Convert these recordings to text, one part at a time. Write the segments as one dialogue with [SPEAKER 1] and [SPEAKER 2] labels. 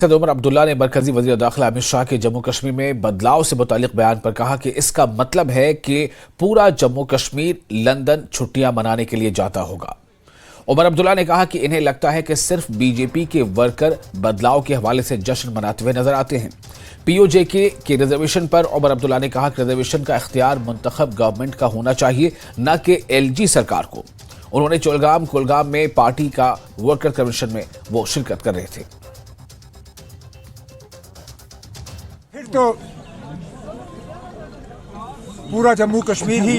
[SPEAKER 1] सैयद उमर अब्दुल्ला ने मरकजी वज़ीर दाखिला अमित शाह के जम्मू कश्मीर में बदलाव से मुतालिक बयान पर कहा कि इसका मतलब है कि पूरा जम्मू कश्मीर लंदन छुट्टियां मनाने के लिए जाता होगा। उमर अब्दुल्ला ने कहा कि इन्हें लगता है कि सिर्फ बीजेपी के वर्कर बदलाव के हवाले से जश्न मनाते हुए नजर आते हैं। पीओजे के रिजर्वेशन पर उमर अब्दुल्ला ने कहा कि रिजर्वेशन का इख्तियार मुंतखब गवर्नमेंट का होना चाहिए, न कि एलजी सरकार को। उन्होंने कुलगाम में पार्टी का वर्कर कमीशन में वो शिरकत कर रहे थे।
[SPEAKER 2] फिर तो पूरा जम्मू कश्मीर ही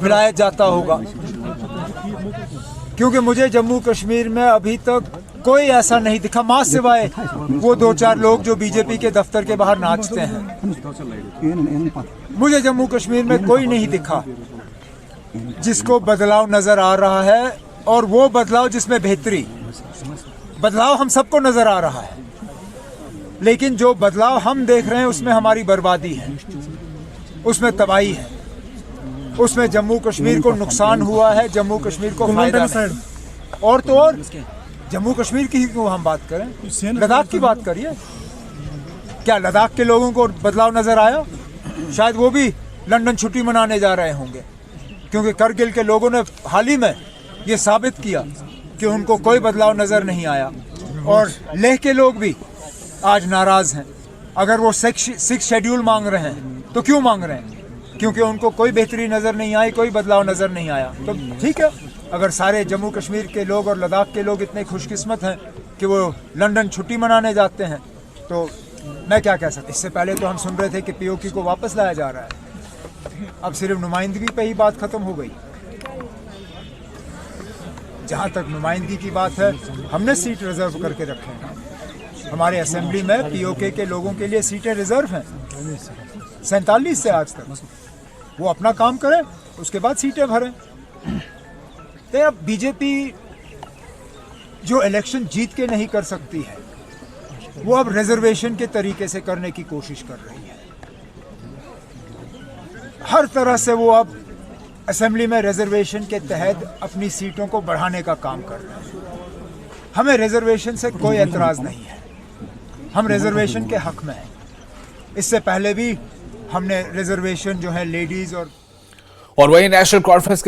[SPEAKER 2] विलायत जाता होगा, क्योंकि मुझे जम्मू कश्मीर में अभी तक कोई ऐसा नहीं दिखा, मां सिवाय वो 2-4 लोग जो बीजेपी के दफ्तर के बाहर नाचते हैं। मुझे जम्मू कश्मीर में कोई नहीं दिखा जिसको बदलाव नजर आ रहा है, और वो बदलाव जिसमें बेहतरी। बदलाव हम सबको नजर आ रहा है, लेकिन जो बदलाव हम देख रहे हैं उसमें हमारी बर्बादी है, उसमें तबाही है, उसमें जम्मू कश्मीर को नुकसान हुआ है, जम्मू कश्मीर को फायदा नहीं। और तो और जम्मू कश्मीर की ही क्यों हम बात करें, लद्दाख की बात करिए। क्या लद्दाख के लोगों को बदलाव नजर आया? शायद वो भी लंदन छुट्टी मनाने जा रहे होंगे, क्योंकि करगिल के लोगों ने हाल ही में ये साबित किया कि उनको कोई बदलाव नजर नहीं आया। और लेह के लोग भी आज नाराज हैं। अगर वो सिक्स शेड्यूल मांग रहे हैं तो क्यों मांग रहे हैं? क्योंकि उनको कोई बेहतरी नजर नहीं आई, कोई बदलाव नजर नहीं आया। तो ठीक है, अगर सारे जम्मू कश्मीर के लोग और लद्दाख के लोग इतने खुशकिस्मत हैं कि वो लंदन छुट्टी मनाने जाते हैं, तो मैं क्या कह सकता। इससे पहले तो हम सुन रहे थे कि पीओके को वापस लाया जा रहा है, अब सिर्फ नुमाइंदगी पे ही बात खत्म हो गई। जहां तक नुमाइंदगी की बात है, हमने सीट रिजर्व करके रखे हैं। हमारे असेंबली में पीओके के लोगों के लिए सीटें रिजर्व हैं 47 से आज तक। वो अपना काम करें, उसके बाद सीटें भरें। तो अब बीजेपी जो इलेक्शन जीत के नहीं कर सकती है, वो अब रिजर्वेशन के तरीके से करने की कोशिश कर रही है। हर तरह से वो अब असेंबली में रिजर्वेशन के तहत अपनी सीटों को बढ़ाने का काम कर रहे हैं। हमें रिजर्वेशन से कोई एतराज नहीं है, हम रिजर्वेशन के हक में हैं। इससे पहले भी हमने रिजर्वेशन जो है लेडीज और
[SPEAKER 1] वही नेशनल कॉन्फ्रेंस के